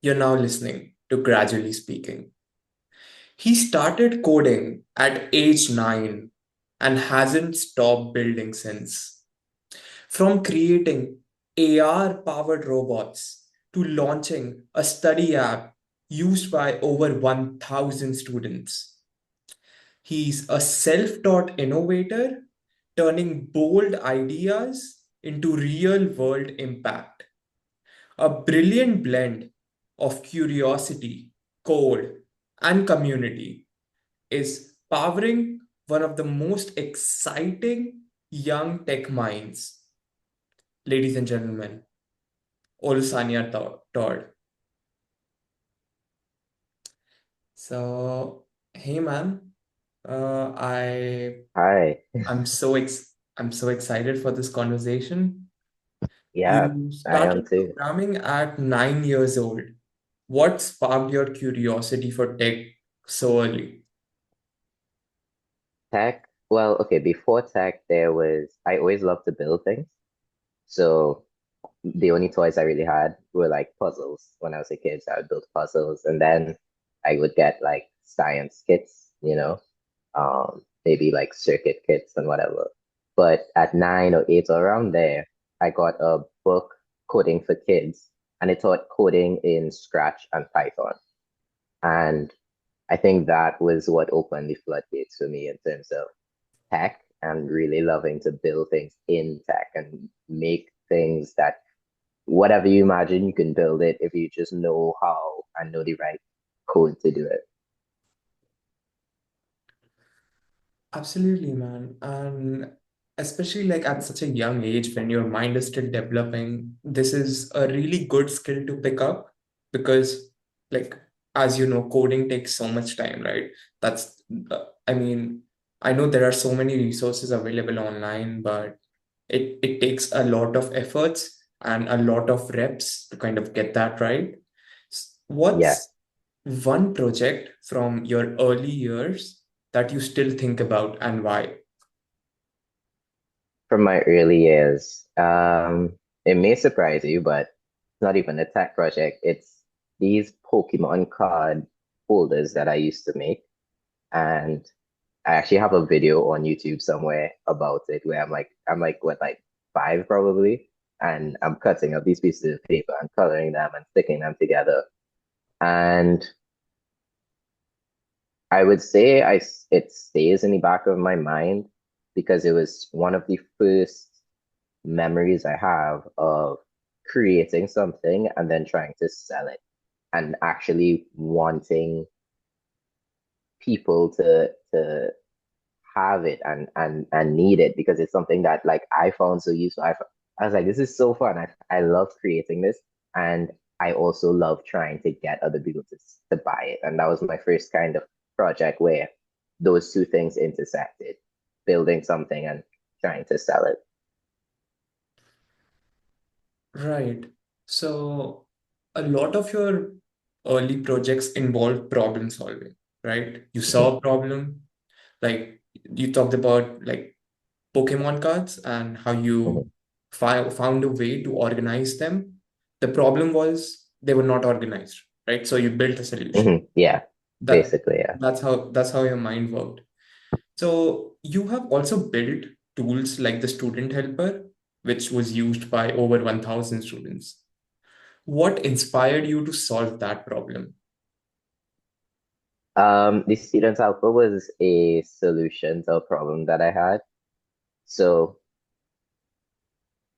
You're now listening to Gradually Speaking. He started coding at age 9 and hasn't stopped building since. From creating AR powered robots to launching a study app used by over 1,000 students. He's a self taught innovator, turning bold ideas into real world impact. A brilliant blend of curiosity, code, and community is powering one of the most exciting young tech minds. Ladies and gentlemen, Olusanya Todd. So, hey man, I Hi. I'm so excited for this conversation. Yeah, You I am started too. programming at 9 years old. What sparked your curiosity for tech so early? Tech, well, okay, before tech, I always loved to build things. So the only toys I really had were like puzzles when I was a kid. So I would build puzzles and then I would get like science kits, maybe like circuit kits and whatever. But at 9 or 8 or around there, I got a book coding for kids and it taught coding in Scratch and Python. And I think that was what opened the floodgates for me in terms of tech and really loving to build things in tech and make things that whatever you imagine, you can build it if you just know how and know the right code to do it. Absolutely, man. And especially like at such a young age when your mind is still developing, this is a really good skill to pick up because, like, as you know, coding takes so much time, right? That's, I mean, I know there are so many resources available online, but it takes a lot of efforts and a lot of reps to kind of get that right. Yeah, What's one project from your early years that you still think about and why? from my early years, it may surprise you, but it's not even a tech project. It's these Pokemon card holders that I used to make. And I actually have a video on YouTube somewhere about it where I'm like what, like 5 probably, and I'm cutting up these pieces of paper and coloring them and sticking them together. And I would say it stays in the back of my mind because it was one of the first memories I have of creating something and then trying to sell it and actually wanting people to have it and need it because it's something that like I found so useful. I was like, this is so fun. I love creating this, and I also love trying to get other people to buy it. And that was my first kind of project where those two things intersected, building something and trying to sell it. Right. So a lot of your early projects involve problem solving, right? You saw Mhm, a problem, like you talked about like Pokemon cards and how mhm, you found a way to organize them. The problem was they were not organized, right? So you built a solution. Yeah, That basically, yeah. that's how your mind worked. So you have also built tools like the student helper, which was used by over 1,000 students. What inspired you to solve that problem? The student helper was a solution to a problem that I had. So,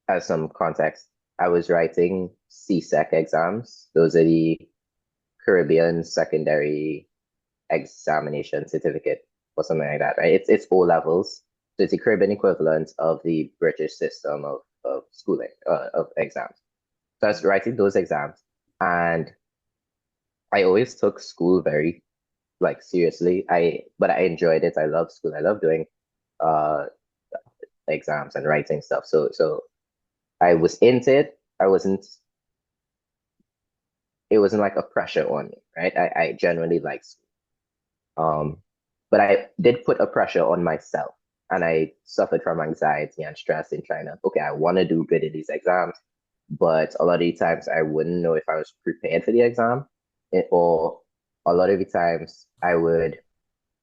as some context, I was writing CSEC exams. Those are the Caribbean Secondary Examination Certificate or something like that, right? It's O levels. So it's the Caribbean equivalent of the British system of schooling, of exams. So I was writing those exams, and I always took school very like seriously. But I enjoyed it. I love school. I love doing uh exams and writing stuff. So I was into it. It wasn't like a pressure on me, right? I genuinely like school. But I did put a pressure on myself and I suffered from anxiety and stress in trying to, okay, I want to do good in these exams. but a lot of the times I wouldn't know if I was prepared for the exam, or a lot of the times I would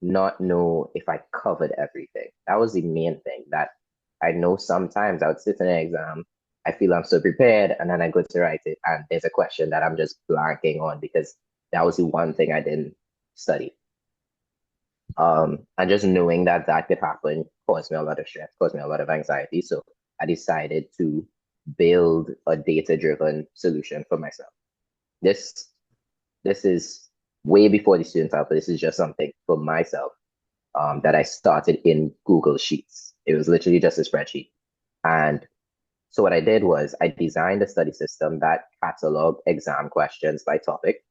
not know if I covered everything. That was the main thing that I know sometimes I would sit in an exam, I feel I'm so prepared, and then I go to write it, and there's a question that I'm just blanking on because that was the one thing I didn't study. And just knowing that that could happen caused me a lot of stress, caused me a lot of anxiety. So I decided to build a data-driven solution for myself. This this is way before the student help, but this is just something for myself that I started in Google Sheets. It was literally just a spreadsheet. And so what I did was I designed a study system that cataloged exam questions by topic.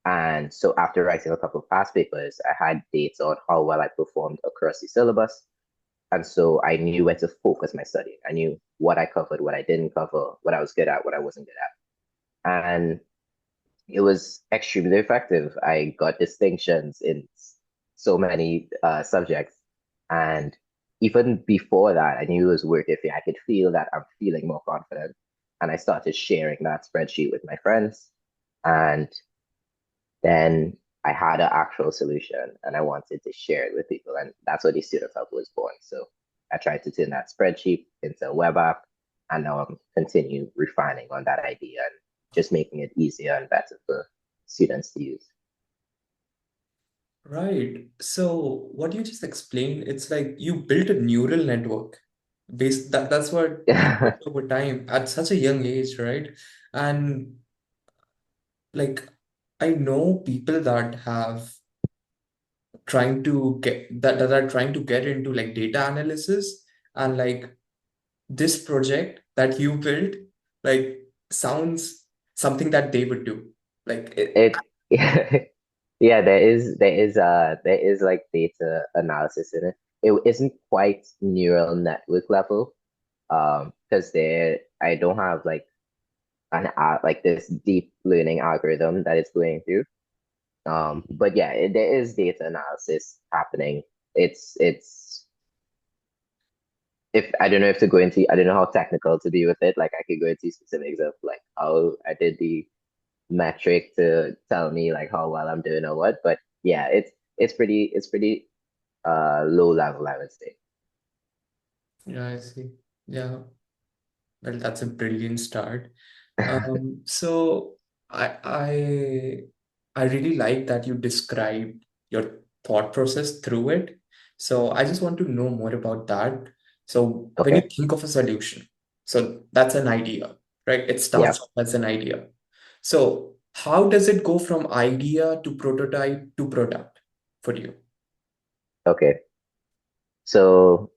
And so after writing a couple of past papers, I had data on how well I performed across the syllabus. And so I knew where to focus my study. I knew what I covered, what I didn't cover, what I was good at, what I wasn't good at. And it was extremely effective. I got distinctions in so many subjects. And even before that, I knew it was worth it. I could feel that I'm feeling more confident. And I started sharing that spreadsheet with my friends. And then I had an actual solution and I wanted to share it with people. And that's what the Student Hub was born. So I tried to turn that spreadsheet into a web app, and now I'm continue refining on that idea and just making it easier and better for students to use. Right. So what you just explained, it's like you built a neural network based that's what you did over time at such a young age, right? And like I know people that have trying to get that are trying to get into like data analysis, and like this project that you built like sounds something that they would do. Like it, It yeah, there is like data analysis in it. It isn't quite neural network level, because there I don't have like like this deep learning algorithm that it's going through. But yeah, there is data analysis happening. It's if I don't know if to go into, I don't know how technical to be with it. Like I could go into specifics of like how I did the metric to tell me like how well I'm doing or what. But yeah, it's pretty low level, I would say. yeah, I see. Yeah. Well, that's a brilliant start. So I I I really like that you described your thought process through it. So I just want to know more about that. So when you Okay. think of a solution, so that's an idea, right? It Yeah. starts off as an idea. So how does it go from idea to prototype to product for you? Okay. So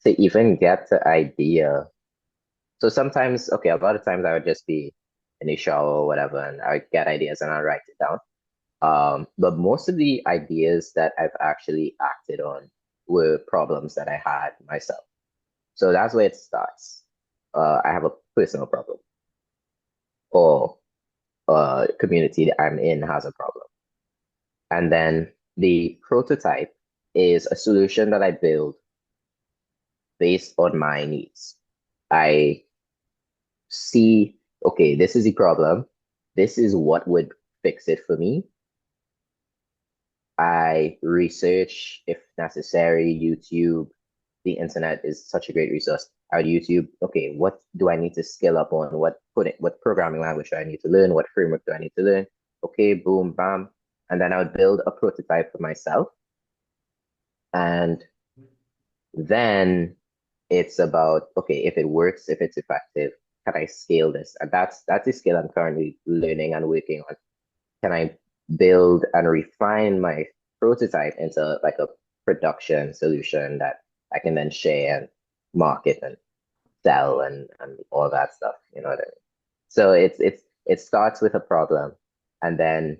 to even get the idea, so sometimes, okay, a lot of times I would just be in the shower or whatever, and I would get ideas and I write it down. But most of the ideas that I've actually acted on were problems that I had myself. So that's where it starts. I have a personal problem, or community that I'm in has a problem. And then the prototype is a solution that I build based on my needs. I see, okay, this is the problem. This is what would fix it for me. I research if necessary. YouTube, the internet is such a great resource. I would YouTube, okay, what do I need to skill up on? What programming language do I need to learn? What framework do I need to learn? Okay, boom, bam. And then I would build a prototype for myself. And then it's about, okay, if it works, if it's effective, can I scale this? And that's the skill I'm currently learning and working on. Can I build and refine my prototype into like a production solution that I can then share and market and sell and all that stuff, you know what I mean? So it starts with a problem and then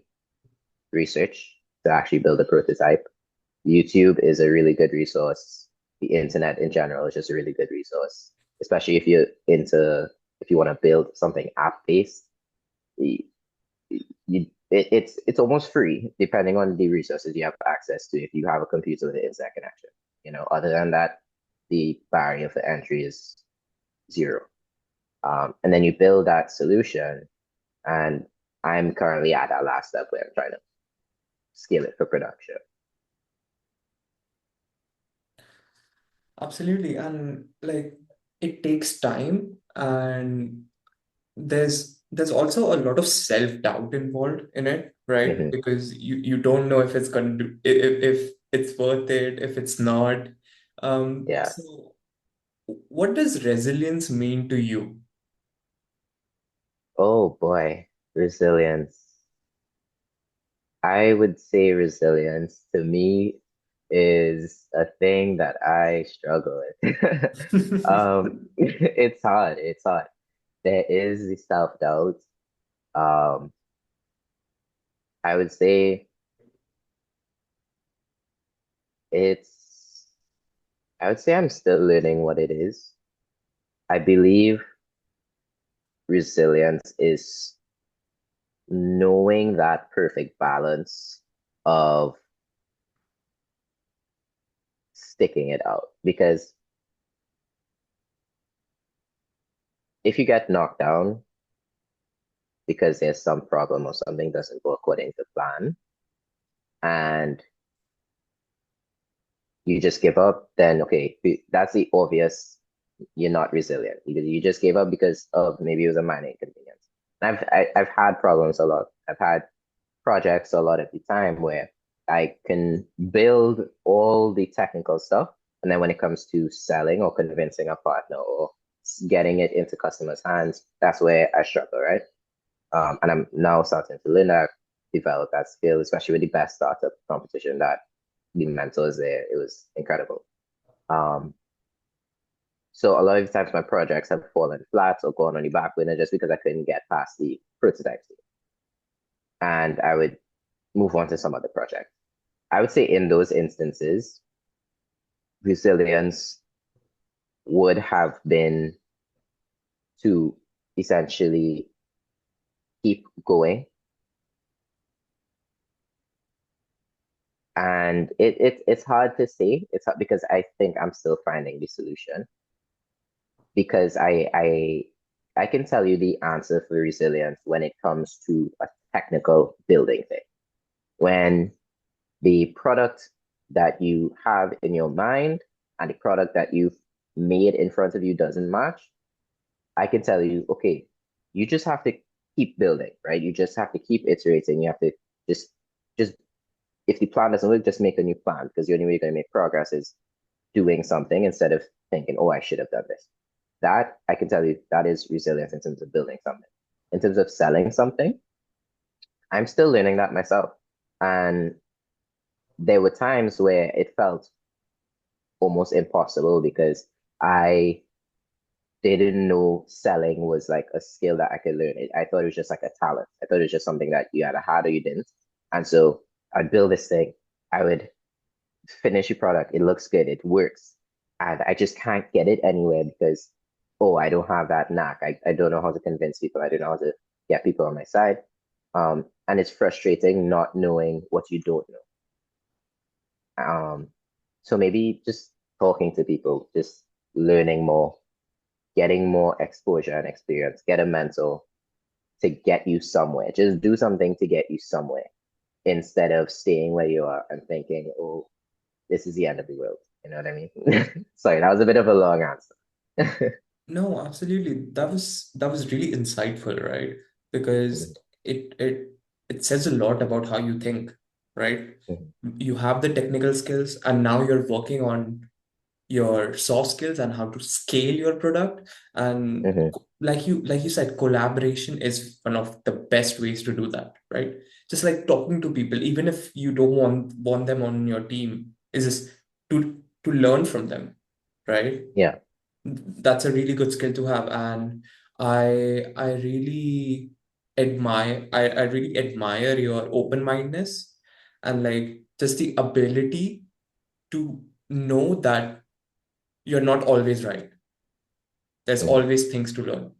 research to actually build a prototype. YouTube is a really good resource. The internet in general is just a really good resource, especially if you want to build something app based. It's almost free depending on the resources you have access to if you have a computer with an internet connection. Other than that, the barrier for entry is zero. And then you build that solution, and I'm currently at that last step where I'm trying to scale it for production. Absolutely. And like it takes time, and there's also a lot of self-doubt involved in it, right? Hmm. Because you don't know if it's gonna do if it's worth it, if it's not. Yeah. So what does resilience mean to you? Oh boy, resilience. I would say resilience to me is a thing that I struggle with. It's hard. It's hard. There is the self-doubt. Um, I would say it's, I would say I'm still learning what it is. I believe resilience is knowing that perfect balance of sticking it out. Because if you get knocked down because there's some problem or something doesn't go according to plan, and you just give up, then okay, that's the obvious. You're not resilient because you just gave up because of maybe it was a minor inconvenience. I've had problems a lot. I've had projects a lot of the time where I can build all the technical stuff, and then when it comes to selling or convincing a partner or getting it into customers' hands, that's where I struggle, right? And I'm now starting to learn that, develop that skill, especially with the best startup competition that the mentors there. It was incredible. Um, so a lot of times my projects have fallen flat or gone on the back burner just because I couldn't get past the prototype stage. And I would move on to some other project. I would say in those instances, resilience would have been to essentially keep going. And it's hard to say. It's hard because I think I'm still finding the solution. Because I can tell you the answer for resilience when it comes to a technical building thing. When the product that you have in your mind and the product that you've made in front of you doesn't match, I can tell you, okay, you just have to keep building, right? You just have to keep iterating. You have to just just if the plan doesn't work, just make a new plan because the only way you're going to make progress is doing something instead of thinking, oh, I should have done this. That I can tell you that is resilience in terms of building something. In terms of selling something, I'm still learning that myself. And there were times where it felt almost impossible because I didn't know selling was like a skill that I could learn. I thought it was just like a talent. I thought it was just something that you either had or you didn't. And so I'd build this thing. I would finish a product. It looks good. It works. And I just can't get it anywhere because, oh, I don't have that knack. I don't know how to convince people. I don't know how to get people on my side. And it's frustrating not knowing what you don't know. Um, so maybe just talking to people, just learning more, getting more exposure and experience, get a mentor to get you somewhere. Just do something to get you somewhere instead of staying where you are and thinking, oh, this is the end of the world. You know what I mean? Sorry, that was a bit of a long answer. No, absolutely. That was really insightful, right? Because Mhm, it it it says a lot about how you think, right? mhm, You have the technical skills, and now you're working on your soft skills and how to scale your product. And mhm, like you said, collaboration is one of the best ways to do that, right? Just like talking to people, even if you don't want them on your team, is just to learn from them, right? yeah. That's a really good skill to have. And I really admire your open-mindedness, and like just the ability to know that you're not always right. There's Mhm, always things to learn, mhm.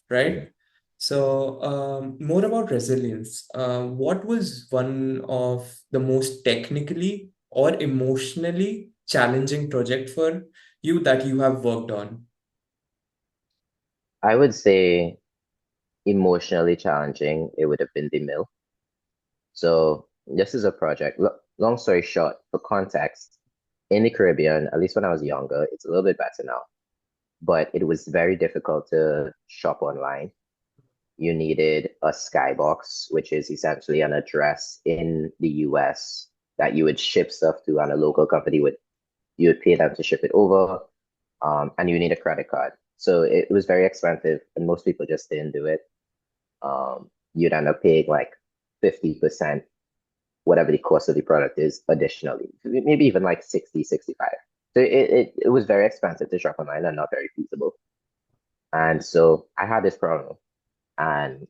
right? So, more about resilience. What was one of the most technically or emotionally challenging project for you that you have worked on? I would say emotionally challenging, it would have been the mill. So this is a project. Long story short, for context, in the Caribbean, at least when I was younger, it's a little bit better now, but it was very difficult to shop online. You needed a skybox, which is essentially an address in the US that you would ship stuff to, and a local company would you would pay them to ship it over, and you need a credit card. So it was very expensive, and most people just didn't do it. You'd end up paying like 50%, whatever the cost of the product is, additionally, maybe even like 60, 65. So it was very expensive to shop online and not very feasible. And so I had this problem. And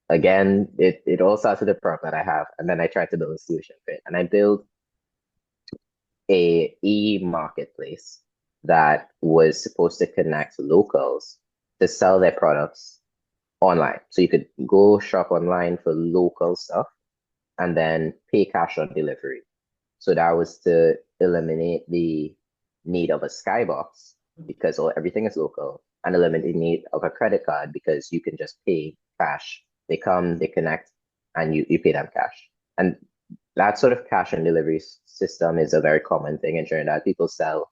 again, it all starts with a problem that I have. And then I tried to build a solution for it. And I built a e-marketplace that was supposed to connect locals to sell their products online. So you could go shop online for local stuff and then pay cash on delivery. So that was to eliminate the need of a skybox because everything is local, and eliminate the need of a credit card because you can just pay cash. They come, they connect, and you pay them cash. And that sort of cash on delivery system is a very common thing in Trinidad. People sell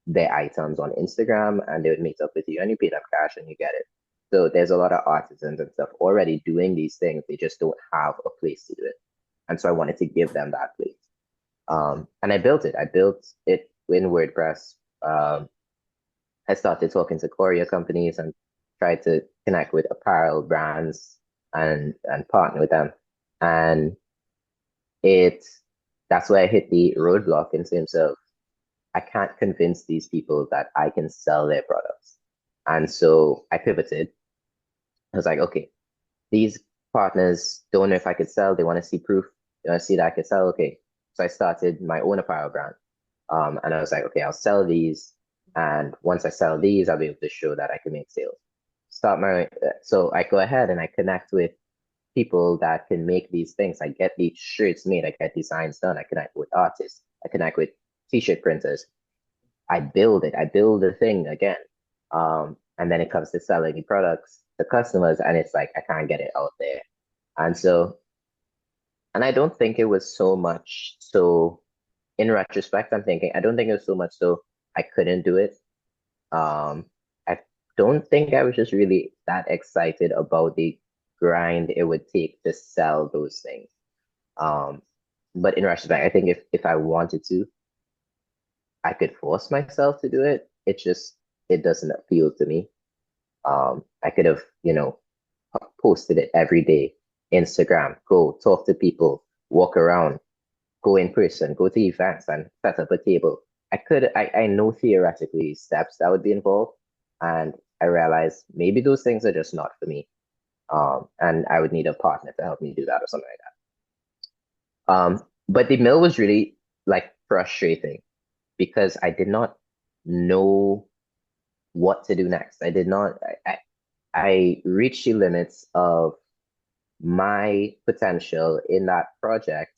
their items on Instagram and they would meet up with you and you pay them cash and you get it. So there's a lot of artisans and stuff already doing these things. They just don't have a place to do it. And so I wanted to give them that place. And I built it. I built it in WordPress. I started talking to courier companies and tried to connect with apparel brands and partner with them. And it that's where I hit the roadblock in terms of I can't convince these people that I can sell their products. And so I pivoted. I was like, okay, these partners don't know if I could sell. They want to see proof. They want to see that I could sell. Okay. So I started my own apparel brand. And I was like, okay, I'll sell these. And once I sell these, I'll be able to show that I can make sales. So I go ahead and I connect with people that can make these things. I get these shirts made. I get designs done. I connect with artists. I connect with t-shirt printers. I build it. I build the thing again. And then it comes to selling the products to customers, and it's like I can't get it out there. And so, and I don't think it was so much so in retrospect, I'm thinking I don't think it was so much so I couldn't do it. I don't think I was just really that excited about the grind it would take to sell those things. Um, but in retrospect, I think if I wanted to, I could force myself to do it. It doesn't appeal to me. I could have, posted it every day. Instagram, go talk to people, walk around, go in person, go to events and set up a table. I know theoretically steps that would be involved. And I realized maybe those things are just not for me. And I would need a partner to help me do that or something like that. But the mill was really like frustrating because I did not know what to do next. I did not, I reached the limits of my potential in that project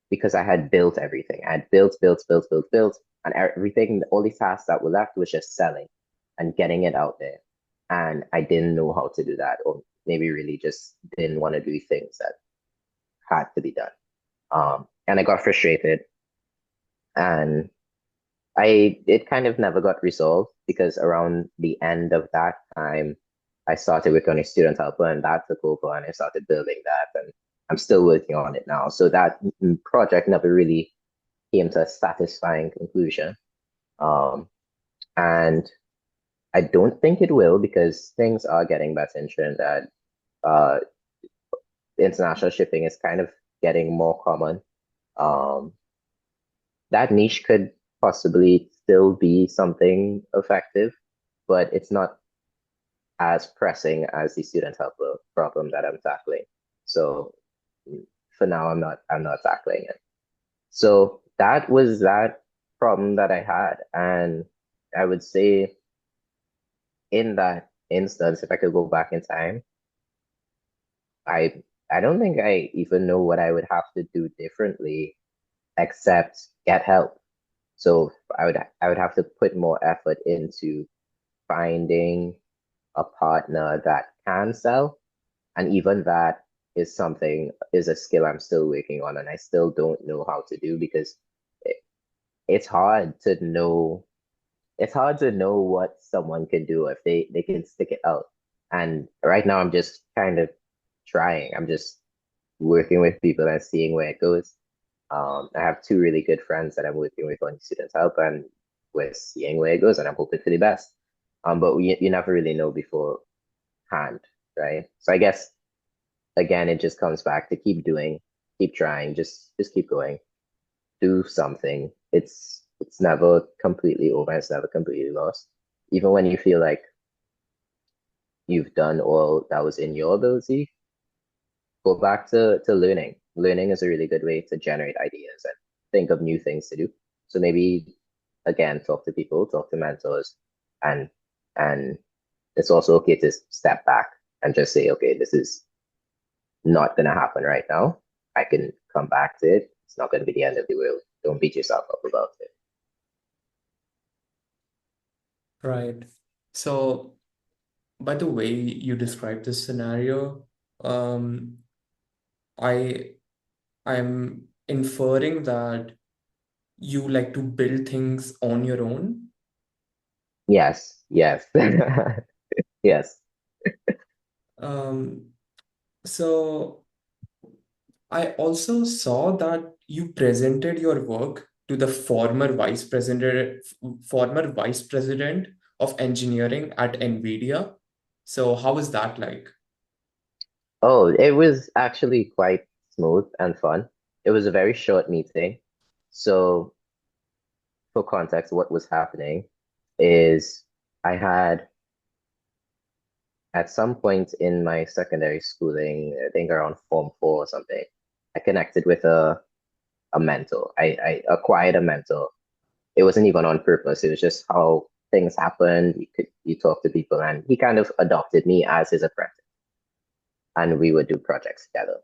because I had built everything. I had built, and everything, all the tasks that were left was just selling and getting it out there. And I didn't know how to do that, or maybe really just didn't want to do things that had to be done. And I got frustrated, and it kind of never got resolved because around the end of that time, I started working on a student helper, and that took over, and I started building that, and I'm still working on it now. So that project never really came to a satisfying conclusion. Um, and I don't think it will because things are getting better in Trinidad. Uh, International shipping is kind of getting more common. Um, that niche could possibly still be something effective, but it's not as pressing as the student helper problem that I'm tackling. So for now, I'm not tackling it. So that was that problem that I had, and I would say in that instance, if I could go back in time, I I don't think I even know what I would have to do differently except get help. So I would have to put more effort into finding a partner that can sell. And even that is a skill I'm still working on and I still don't know how to do because it, it's hard to know what someone can do if they can stick it out. And right now I'm just kind of trying. I'm just working with people and seeing where it goes. I have two really good friends that I'm working with on student help, and we're seeing where it goes, and I'm hoping for the best. But you never really know beforehand, right? So I guess again, it just comes back to keep doing, keep trying, just keep going, do something. It's never completely over. It's never completely lost. Even when you feel like you've done all that was in your ability, go back to learning. Learning is a really good way to generate ideas and think of new things to do. So maybe again, talk to people, talk to mentors, and and it's also okay to step back and just say, okay, this is not gonna happen right now. I can come back to it. It's not gonna be the end of the world. Don't beat yourself up about it. Right. So, by the way you described this scenario, um, I I'm inferring that you like to build things on your own. Yes, yes, yes. Um, so I also saw that you presented your work to the former vice president of engineering at NVIDIA. So how was that like? Oh, it was actually quite smooth and fun. It was a very short meeting. So, for context, what was happening is I had at some point in my secondary schooling, I think around Form 4 or something, I connected with a mentor. I acquired a mentor. It wasn't even on purpose. It was just how things happened. You talk to people, and he kind of adopted me as his apprentice, and we would do projects together.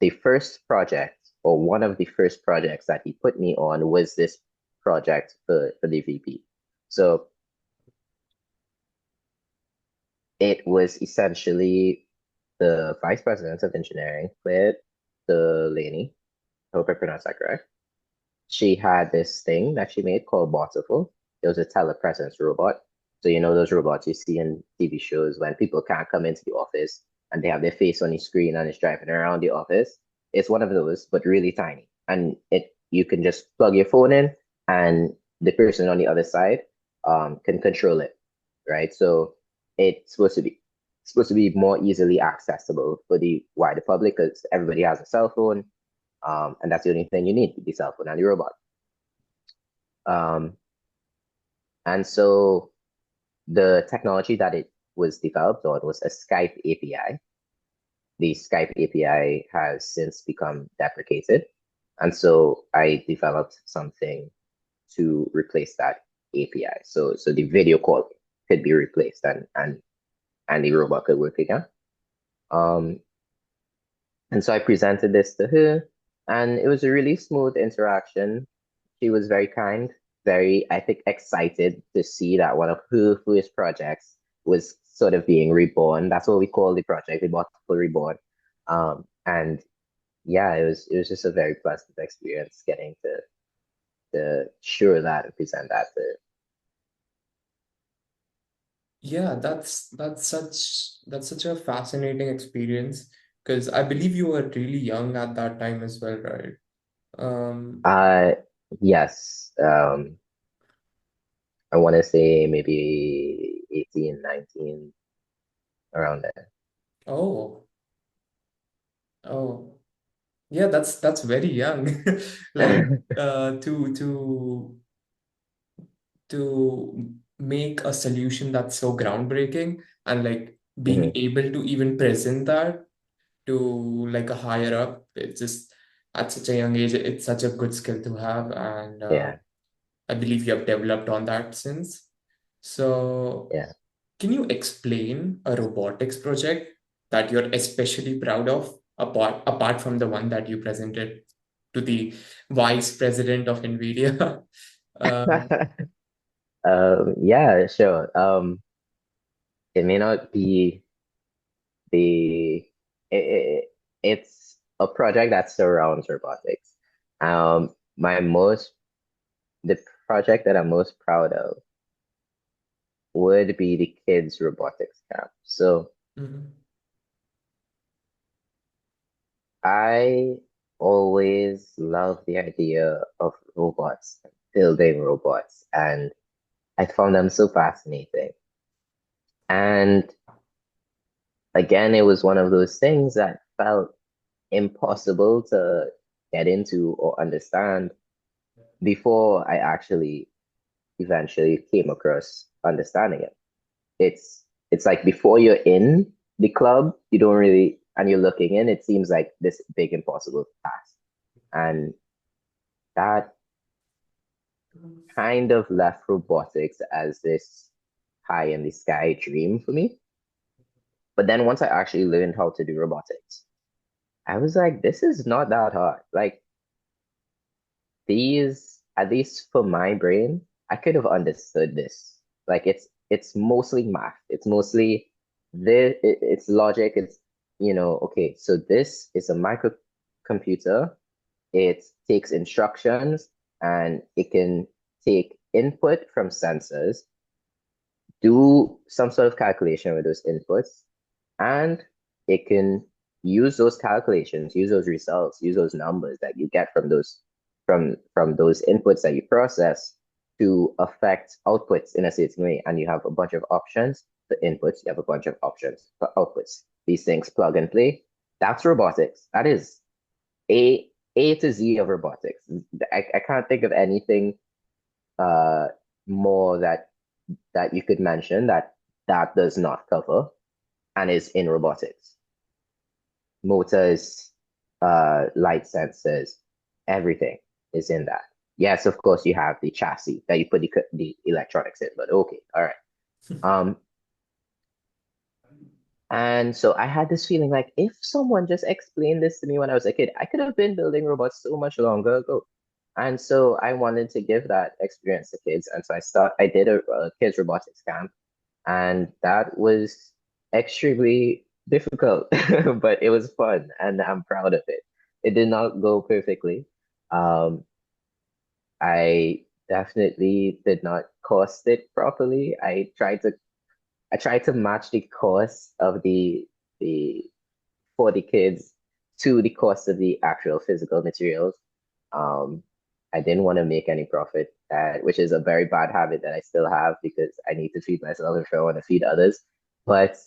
The first project, or one of the first projects that he put me on, was this project for the VP. So it was essentially the vice president of engineering, Claire Delaney. I hope I pronounced that correct. She had this thing that she made called Botiful. It was a telepresence robot. So you know those robots you see in TV shows when people can't come into the office and they have their face on the screen and it's driving around the office. It's one of those, but really tiny. And it you can just plug your phone in and the person on the other side can control it, right? So it's supposed to be more easily accessible for the wider public because everybody has a cell phone, and that's the only thing you need, the cell phone and the robot. Um, and so the technology that it was developed on was a Skype API. The Skype API has since become deprecated. And so I developed something to replace that API. So the video call could be replaced and the robot could work again. Um, and so I presented this to her, and it was a really smooth interaction. She was very kind, very, I think, excited to see that one of her first projects was sort of being reborn. That's what we call the project, the Multiple Reborn. And yeah, it was just a very pleasant experience getting to share that and present that to. Yeah, that's such a fascinating experience because I believe you were really young at that time as well, right? Um, Uh yes. I want to say maybe 18, 19, around oh, oh, yeah, that's very young. Like there. to make a solution that's so groundbreaking and like being Mhm. able to even present that to like a higher up, it's just at such a young age, it's such a good skill to have, and Yeah, I believe you have developed on that since. So, yeah. can you explain a robotics project that you're especially proud of, apart from the one that you presented to the vice president of NVIDIA? Um, Yeah, sure. It may not be the it's a project that surrounds robotics. My most the project that I'm most proud of would be the kids robotics camp. So Mhm. I always love the idea of robots, building robots, and I found them so fascinating. And again, it was one of those things that felt impossible to get into or understand before I actually eventually came across understanding it. It's like before you're in the club, you don't really, and you're looking in, it seems like this big impossible task. And that kind of left robotics as this high in the sky dream for me. But then once I actually learned how to do robotics, I was like, this is not that hard. Like these, at least for my brain, I could have understood this. Like it's mostly math. It's mostly it's logic. It's okay, so this is a microcomputer. It takes instructions and it can take input from sensors, do some sort of calculation with those inputs, and it can use those calculations, use those results, use those numbers that you get from those inputs that you process to affect outputs in a certain way. And you have a bunch of options for inputs, you have a bunch of options for outputs. These things plug and play. That's robotics. That is A to Z of robotics. I can't think of anything uh more that you could mention that does not cover and is in robotics. Motors, light sensors, everything is in that. Yes, of course, you have the chassis that you put the electronics in, but okay, all right. Um, and so I had this feeling like if someone just explained this to me when I was a kid, I could have been building robots so much longer ago. And so I wanted to give that experience to kids. And so I did a kids robotics camp, and that was extremely difficult, but it was fun, and I'm proud of it. It did not go perfectly. Um, I definitely did not cost it properly. I tried to match the cost of the for the kids to the cost of the actual physical materials. Um, I didn't want to make any profit, which is a very bad habit that I still have because I need to feed myself if I want to feed others. But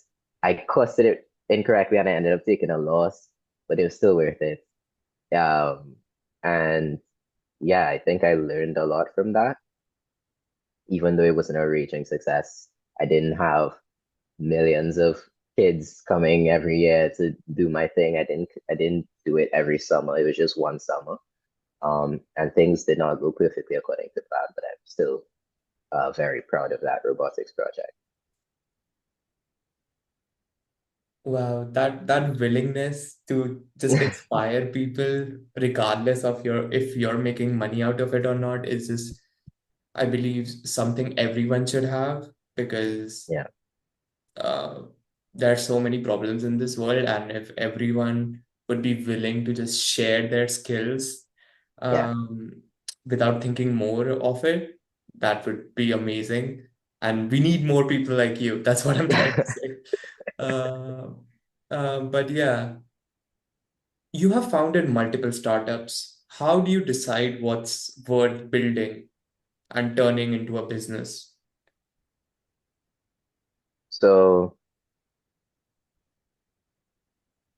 I costed it incorrectly and I ended up taking a loss, but it was still worth it. Um, and yeah, I think I learned a lot from that, even though it wasn't a raging success. I didn't have millions of kids coming every year to do my thing. I didn't do it every summer. It was just one summer. And things did not go perfectly according to plan, but I'm still very proud of that robotics project. Wow, that willingness to just inspire people, regardless of your if you're making money out of it or not, is just, I believe, something everyone should have because Yeah, uh, there are so many problems in this world, and if everyone would be willing to just share their skills yeah, um, without thinking more of it, that would be amazing. And we need more people like you. That's what I'm trying to say. Uh, but yeah, you have founded multiple startups. How do you decide what's worth building and turning into a business? So,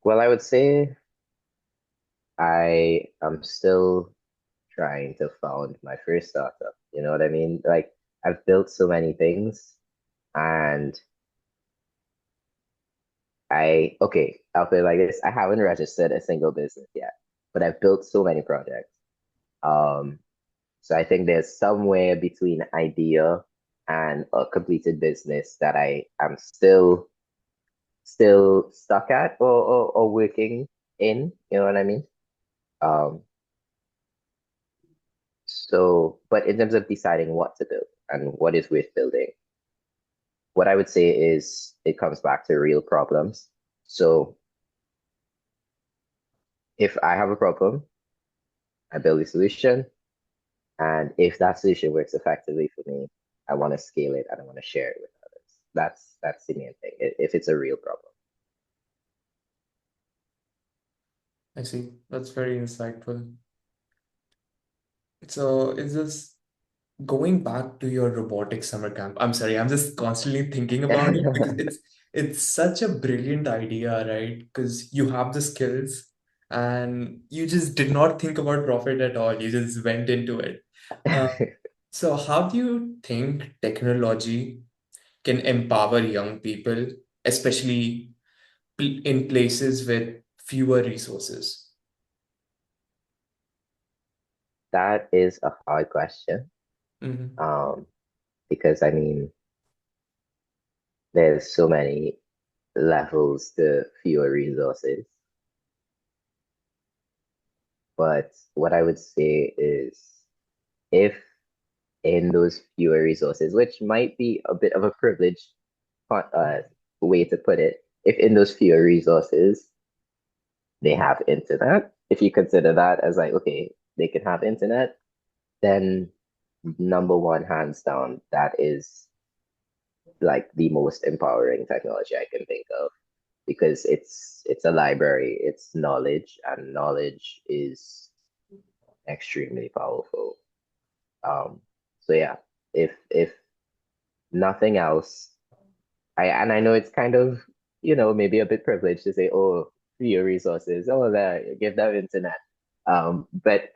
well, I would say I am still trying to found my first startup. You know what I mean? Like I've built so many things and I'll put it like this. I haven't registered a single business yet, but I've built so many projects. Um, so I think there's somewhere between idea and a completed business that I am still stuck at or working in, you know what I mean? Um, but in terms of deciding what to build and what is worth building, what I would say is it comes back to real problems. So if I have a problem, I build a solution, and if that solution works effectively for me, I want to scale it and I want to share it with others. That's the main thing. If it's a real problem. I see. That's very insightful. So, is this going back to your robotics summer camp? I'm sorry, I'm just constantly thinking about it because it's such a brilliant idea, right? Because you have the skills and you just did not think about profit at all. You just went into it. Uh, so, how do you think technology can empower young people, especially in places with fewer resources? That is a hard question. Mhm. Um, because I mean, there's so many levels to fewer resources. But what I would say is if in those fewer resources, which might be a bit of a privileged uh, way to put it, if in those fewer resources they have internet, if you consider that as like, okay, they can have internet, then number one, hands down, that is like the most empowering technology I can think of because it's a library, it's knowledge, and knowledge is extremely powerful. Um, so yeah, if nothing else, I know it's kind of, maybe a bit privileged to say, oh, free your resources, oh, there, give them internet. But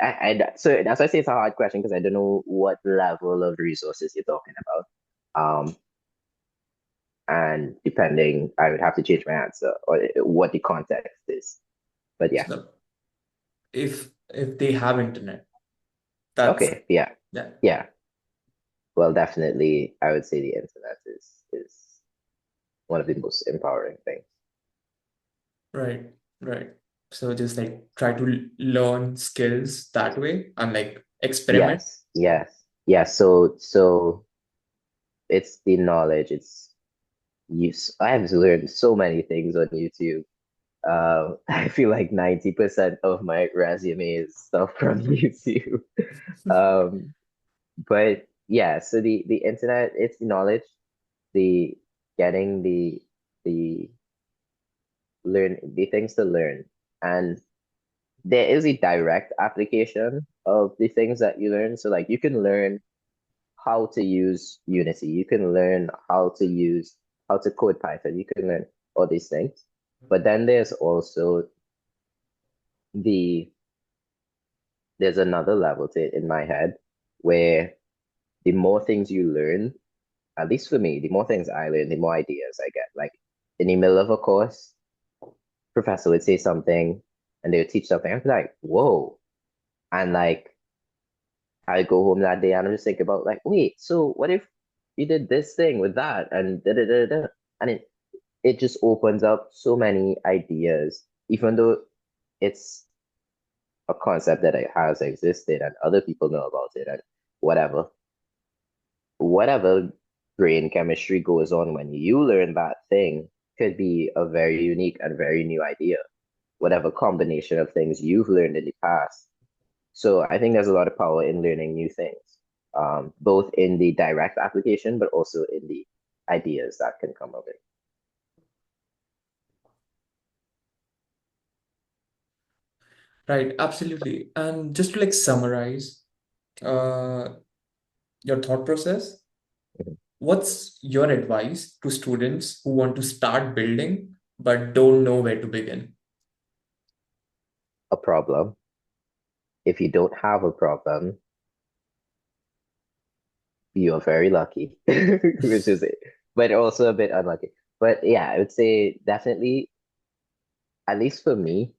so that's why I say it's a hard question because I don't know what level of resources you're talking about. And depending, I would have to change my answer or what the context is. But yeah, So, if they have internet, that's okay, yeah, yeah. yeah. Well, definitely, I would say the internet is one of the most empowering things. Right, right. So just like try to learn skills that way and like experiment. Yes, yes, yes. So it's the knowledge. It's use. I have learned so many things on YouTube. I feel like 90% of my resume is stuff from YouTube. Um, but yeah, so the internet, it's the knowledge, the getting the the things to learn, and there is a direct application of the things that you learn. So like you can learn how to use Unity. You can learn how to code Python. You can learn all these things. But then there's also the there's another level to it in my head where the more things you learn, at least for me, the more things I learn, the more ideas I get. Like in the middle of a course, professor would say something and they would teach something. I'm like, whoa. And like I go home that day and I'm just thinking about like, wait, so what if you did this thing with that and da da da da? And it just opens up so many ideas, even though it's a concept that it has existed and other people know about it and whatever. Whatever brain chemistry goes on when you learn that thing could be a very unique and very new idea. Whatever combination of things you've learned in the past. So I think there's a lot of power in learning new things, both in the direct application, but also in the ideas that can come of it. Right, absolutely. And just to like summarize uh, your thought process, Mhm. what's your advice to students who want to start building but don't know where to begin? A problem. If you don't have a problem, you are very lucky, which is it, but also a bit unlucky. But yeah, I would say definitely, at least for me,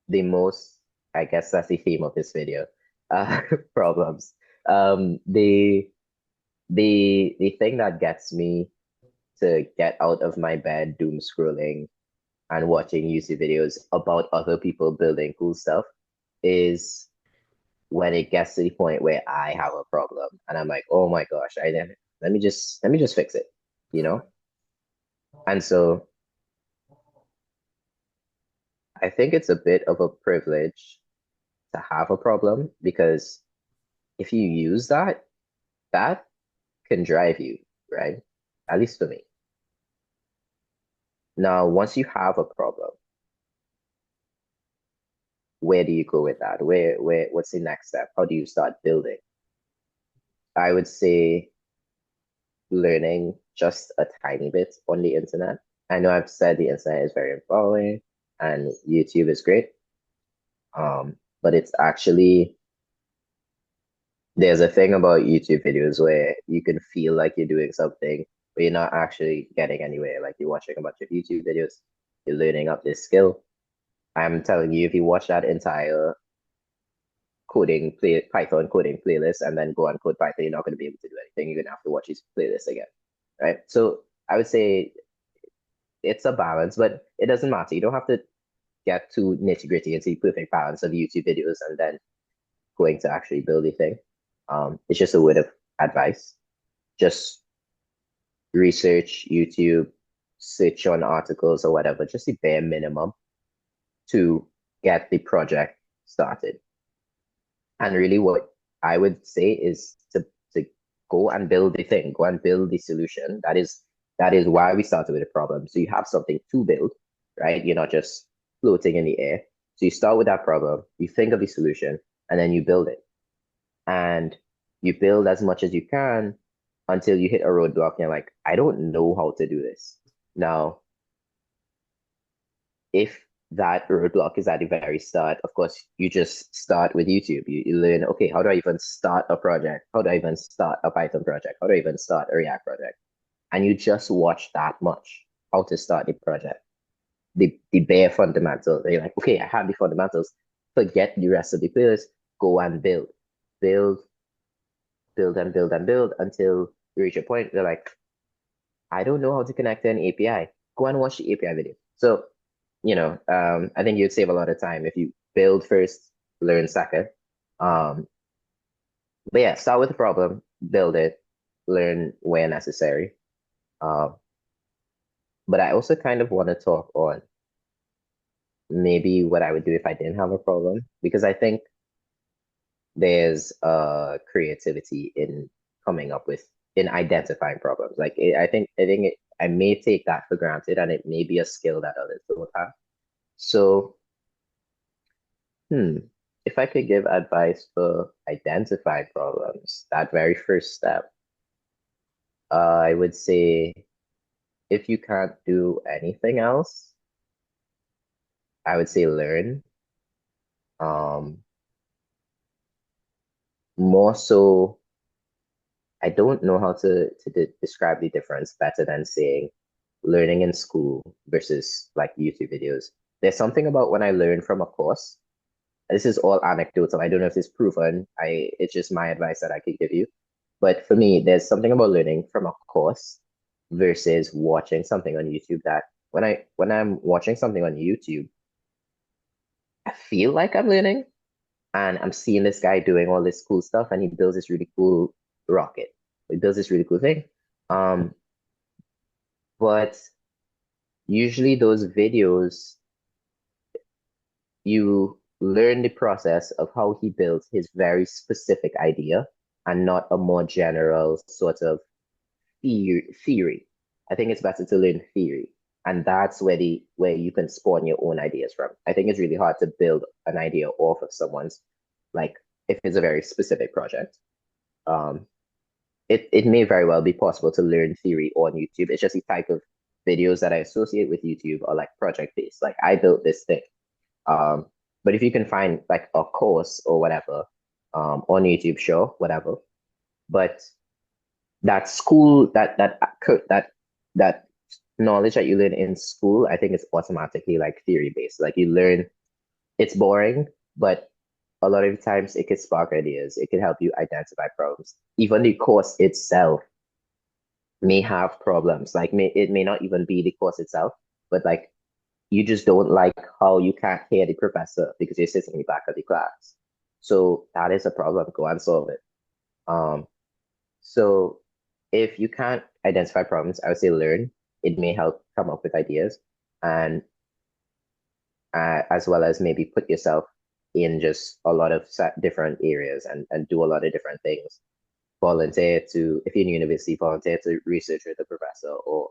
the most, I guess that's the theme of this video, uh, problems. The the thing that gets me to get out of my bed, doom scrolling and watching YouTube videos about other people building cool stuff is when it gets to the point where I have a problem and I'm like, oh my gosh, I didn't. Let me just fix it, you know? And so I think it's a bit of a privilege to have a problem because if you use that, that can drive you, right? At least for me. Now, once you have a problem, where do you go with that? What's the next step? How do you start building? I would say learning just a tiny bit on the internet. I know I've said the internet is very empowering and YouTube is great. But it's actually there's a thing about YouTube videos where you can feel like you're doing something, but you're not actually getting anywhere. Like you're watching a bunch of YouTube videos, you're learning up this skill. I'm telling you, if you watch that entire Python coding playlist and then go and code Python, you're not going to be able to do anything. You're going to have to watch these playlists again, right? So I would say it's a balance, but it doesn't matter. You don't have to get too nitty gritty and see perfect balance of YouTube videos and then going to actually build a thing. It's just a word of advice. Just research YouTube, search on articles or whatever, just the bare minimum to get the project started. And really, what I would say is to go and build the thing, go and build the solution. That is why we started with a problem. So you have something to build, right? You're not just floating in the air. So you start with that problem, you think of the solution, and then you build it. And you build as much as you can until you hit a roadblock and you're like, I don't know how to do this. Now, if that roadblock is at the very start, of course, you just start with YouTube. You learn, okay, how do I even start a project? How do I even start a Python project? How do I even start a React project? And you just watch that much, how to start the project, the bare fundamentals. You're like, okay, I have the fundamentals. Forget the rest of the players. Go and build, build and build and build until you reach a point where like, I don't know how to connect to an API. Go and watch the API video. So, I think you'd save a lot of time if you build first, learn second. Um, but yeah, start with the problem, build it, learn where necessary. Um, but I also kind of want to talk on maybe what I would do if I didn't have a problem, because I think there's creativity in coming up with in identifying problems. Like I may take that for granted, and it may be a skill that others don't have. So, hmm, if I could give advice for identifying problems, that very first step, I would say if you can't do anything else, I would say learn. Um, More so, I don't know how to describe the difference better than saying learning in school versus like YouTube videos. There's something about when I learn from a course. This is all anecdotal. I don't know if it's proven. It's just my advice that I could give you. But for me, there's something about learning from a course versus watching something on YouTube that when I'm watching something on YouTube, I feel like I'm learning and I'm seeing this guy doing all this cool stuff and he builds this really cool rocket. He builds this really cool thing. Um, but usually those videos, you learn the process of how he builds his very specific idea and not a more general sort of theory. I think it's better to learn theory. And that's where you can spawn your own ideas from. I think it's really hard to build an idea off of someone's, like if it's a very specific project. Um, it may very well be possible to learn theory on YouTube. It's just the type of videos that I associate with YouTube are like project based. Like I built this thing. Um, but if you can find like a course or whatever, on YouTube, sure, whatever. But that school, that knowledge that you learn in school, I think is automatically like theory based. Like you learn, it's boring, but a lot of times it can spark ideas. It can help you identify problems. Even the course itself may have problems. Like it may not even be the course itself, but like you just don't like how you can't hear the professor because you're sitting in the back of the class. So that is a problem. Go and solve it. Um, so if you can't identify problems, I would say learn. It may help come up with ideas, and as well as maybe put yourself in just a lot of different areas and do a lot of different things. Volunteer to, if you're in university, volunteer to research with a professor or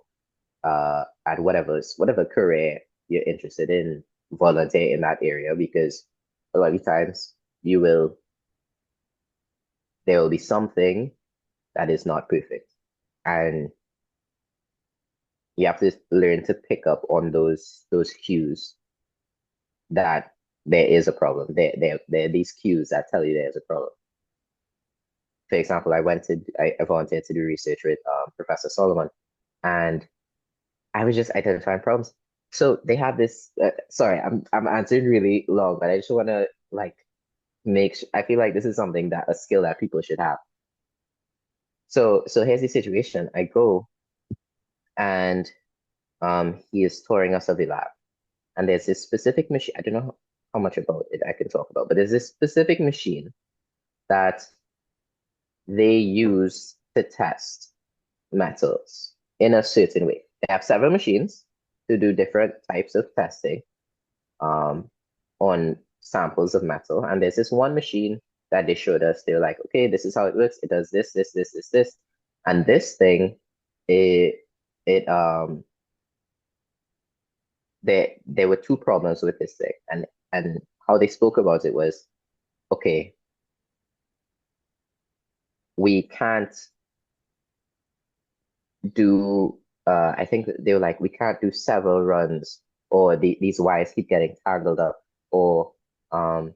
at whatever career you're interested in, volunteer in that area because a lot of times you will there will be something that is not perfect. And you have to learn to pick up on those cues that there is a problem. There are these cues that tell you there's a problem. For example, I volunteered to do research with Professor Solomon, and I was just identifying problems. So they have this. Sorry, I'm answering really long, but I just want to like I feel like this is something that a skill that people should have. So here's the situation. I go and he is touring us of the lab, and there's this specific machine. I don't know how much about it I can talk about, but there's this specific machine that they use to test metals in a certain way. They have several machines to do different types of testing um, on samples of metal. And there's this one machine that they showed us. They were like, okay, this is how it works. It does this, this, this, this, this. And this thing, it, it there were two problems with this thing. And how they spoke about it was, okay, we can't do I think they were like, we can't do several runs or these wires keep getting tangled up or um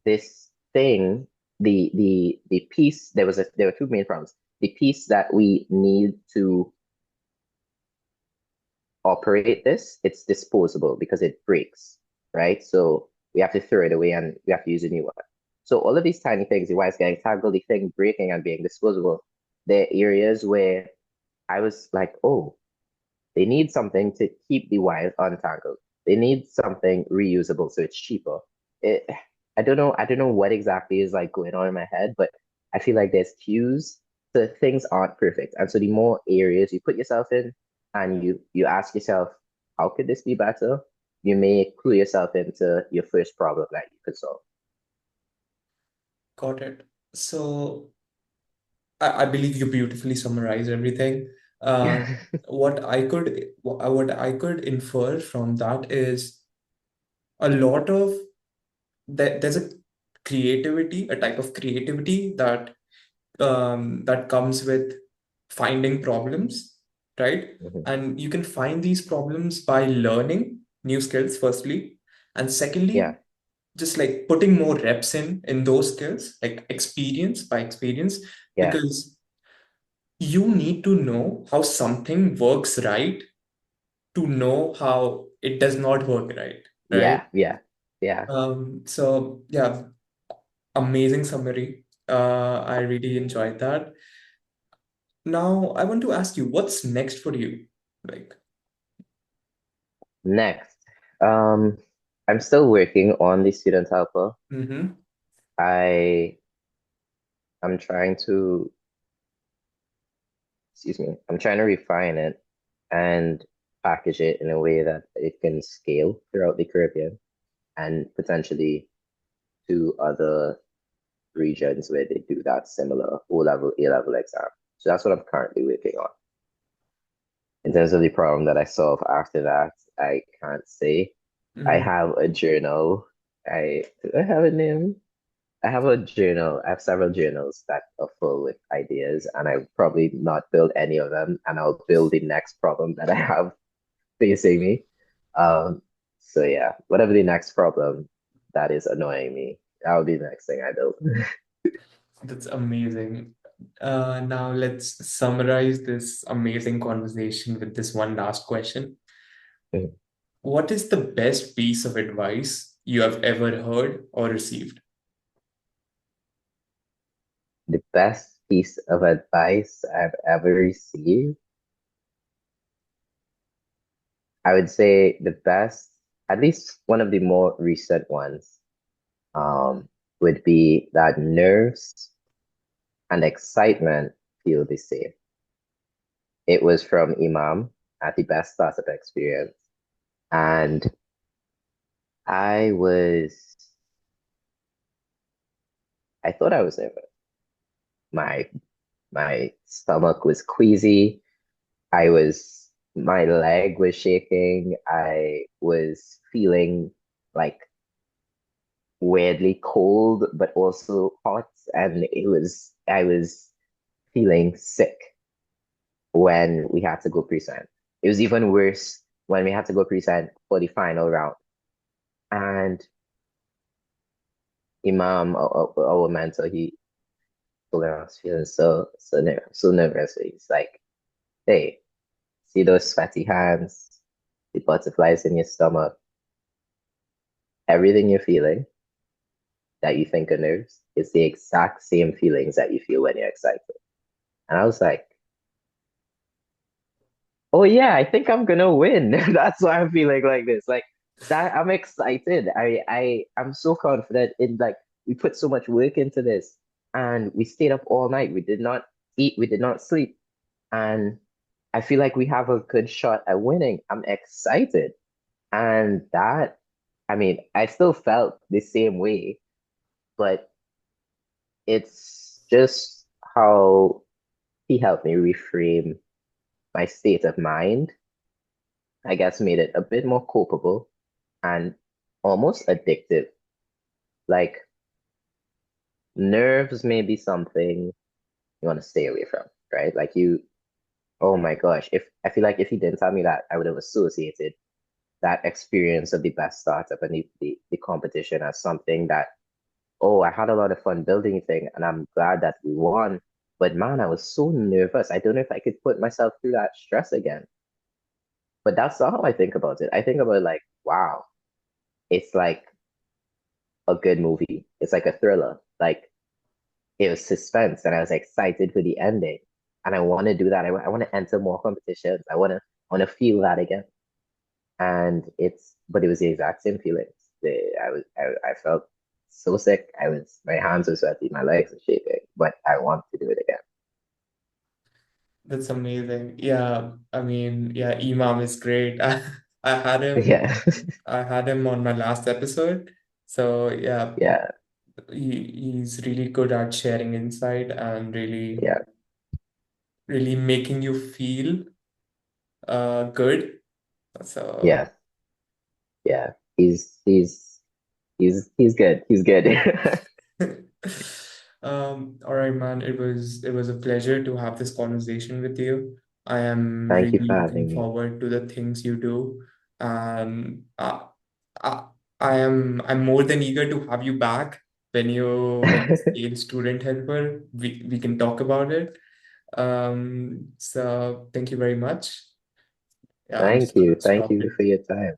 this thing the piece there were two main problems. The piece that we need to operate this, it's disposable because it breaks, right? So we have to throw it away and we have to use a new one. So all of these tiny things, the wires getting tangled, the thing breaking and being disposable, they're areas where I was like, oh, they need something to keep the wires untangled. They need something reusable so it's cheaper. It, I don't know what exactly is like going on in my head, but I feel like there's cues so things aren't perfect. And so the more areas you put yourself in and you ask yourself, how could this be better? You may clue yourself into your first problem that you could solve. Got it. So I believe you beautifully summarized everything. Uh, what I could infer from that is a lot of there's a creativity, a type of creativity that that comes with finding problems, right? Mhm. And you can find these problems by learning new skills, firstly, and Yeah, secondly, just like putting more reps in those skills, like experience by experience, yeah, because you need to know how something works right to know how it does not work right, right? yeah, yeah. So yeah, amazing summary. I really enjoyed that. Now I want to ask you, what's next for you? Like, Next, um, I'm still working on the student helper. mm-hmm, I I'm trying to, excuse me, I'm trying to refine it and package it in a way that it can scale throughout the Caribbean and potentially to other regions where they do that similar O level, A level exam. So that's what I'm currently working on. In terms of the problem that I solve after that, I can't say. I mm-hmm. have a journal. Do I have a name? I have a journal. I have several journals that are full with ideas, and I probably not build any of them, and I'll build the next problem that I have facing me. Um, so yeah, whatever the next problem that is annoying me, that will be the next thing I build. That's amazing. Now let's summarize this amazing conversation with this one last question. What is the best piece of advice you have ever heard or received? The best piece of advice I've ever received, I would say the best, at least one of the more recent ones, um, would be that nerves and excitement feel the same. It was from Imam at the best startup experience. And I was, I thought I was nervous. My my stomach was queasy. My leg was shaking. I was feeling like weirdly cold, but also hot. And I was feeling sick when we had to go present. It was even worse when we had to go present for the final round. And Imam, our mentor, he told me I was feeling so nervous. He's like, "Hey, see those sweaty hands, the butterflies in your stomach, everything you're feeling that you think are nerves is the exact same feelings that you feel when you're excited." And I was like, "Oh yeah, I think I'm gonna win." That's why I'm feeling like this. Like that, I'm excited. I'm so confident in like we put so much work into this, and we stayed up all night. We did not eat, we did not sleep, and I feel like we have a good shot at winning. I'm excited. And that, I mean, I still felt the same way, but it's just how he helped me reframe my state of mind. I guess made it a bit more culpable and almost addictive. Like nerves may be something you want to stay away from, right? Like oh my gosh, if I feel like if he didn't tell me that, I would have associated that experience of the best startup and the competition as something that, oh, I had a lot of fun building the thing and I'm glad that we won. But man, I was so nervous. I don't know if I could put myself through that stress again. But that's not how I think about it. I think about it like, wow, it's like a good movie. It's like a thriller. Like it was suspense and I was excited for the ending. And I want to do that. I want to enter more competitions. I want to feel that again. And but it was the exact same feelings. I felt so sick. My hands were sweaty, my legs were shaking, but I want to do it again. That's amazing. Yeah, I mean, yeah, Imam is great. I had him Yeah, I had him on my last episode. So yeah, yeah, he's really good at sharing insight and yeah, really making you feel good. So yeah, yeah. He's good. He's good. all right, man. It was a pleasure to have this conversation with you. I am Thank you really for looking having me. forward to the things you do, and I, I'm more than eager to have you back when you scale student helper. We can talk about it. So thank you very much. Yeah, I'm just Thank gonna you. Thank stop you it. for your time.